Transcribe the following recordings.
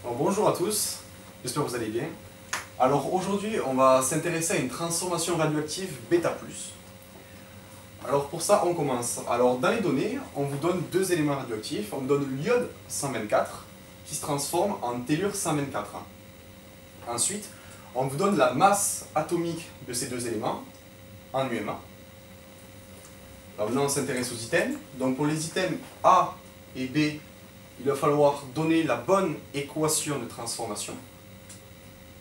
Alors, bonjour à tous, j'espère que vous allez bien. Alors aujourd'hui on va s'intéresser à une transformation radioactive β+. Alors pour ça on commence. Alors dans les données on vous donne deux éléments radioactifs. On vous donne l'iode 124 qui se transforme en tellure 124. Ensuite on vous donne la masse atomique de ces deux éléments en UMA. Alors maintenant on s'intéresse aux items. Donc pour les items A et B, il va falloir donner la bonne équation de transformation.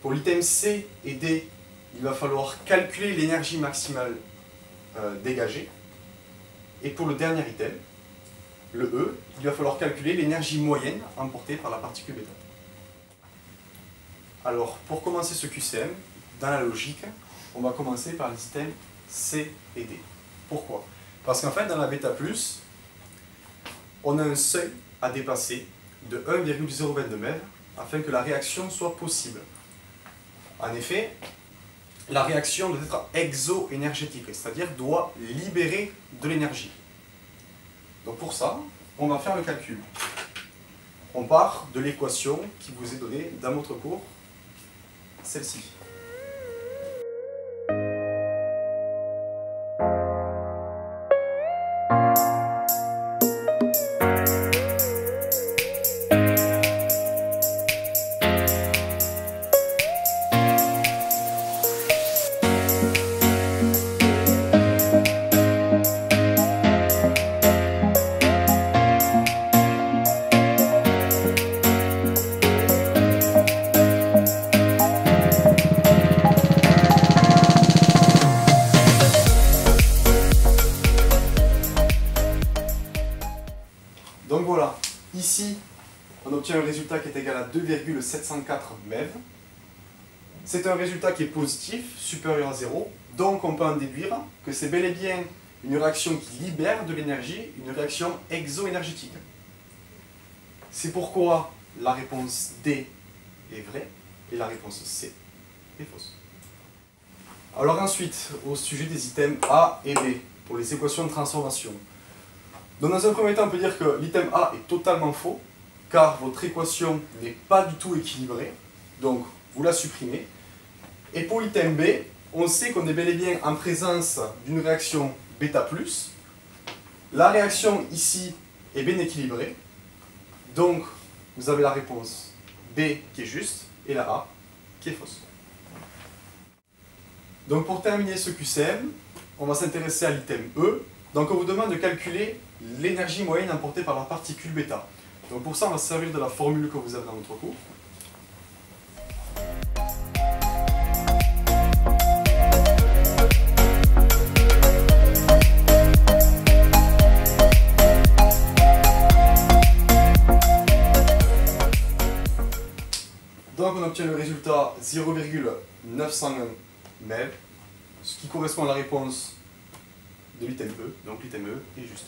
Pour l'item C et D, il va falloir calculer l'énergie maximale dégagée. Et pour le dernier item, le E, il va falloir calculer l'énergie moyenne emportée par la particule β. Alors, pour commencer ce QCM, dans la logique, on va commencer par les items C et D. Pourquoi? Parce qu'en fait, dans la β+, on a un seuil à dépasser de 1,022 MeV afin que la réaction soit possible. En effet, la réaction doit être exo-énergétique, c'est-à-dire doit libérer de l'énergie. Donc pour ça, on va faire le calcul. On part de l'équation qui vous est donnée dans votre cours, celle-ci. Donc voilà, ici, on obtient un résultat qui est égal à 2,704 MeV. C'est un résultat qui est positif, supérieur à 0, donc on peut en déduire que c'est bel et bien une réaction qui libère de l'énergie, une réaction exo-énergétique. C'est pourquoi la réponse D est vraie et la réponse C est fausse. Alors ensuite, au sujet des items A et B, pour les équations de transformation. Donc dans un premier temps, on peut dire que l'item A est totalement faux, car votre équation n'est pas du tout équilibrée, donc vous la supprimez. Et pour l'item B, on sait qu'on est bel et bien en présence d'une réaction β+. La réaction ici est bien équilibrée, donc vous avez la réponse B qui est juste et la A qui est fausse. Donc pour terminer ce QCM, on va s'intéresser à l'item E. Donc on vous demande de calculer l'énergie moyenne emportée par la particule β. Donc pour ça on va se servir de la formule que vous avez dans votre cours. Donc on obtient le résultat 0,901 MeV, ce qui correspond à la réponse de l'item E, donc l'item E est juste.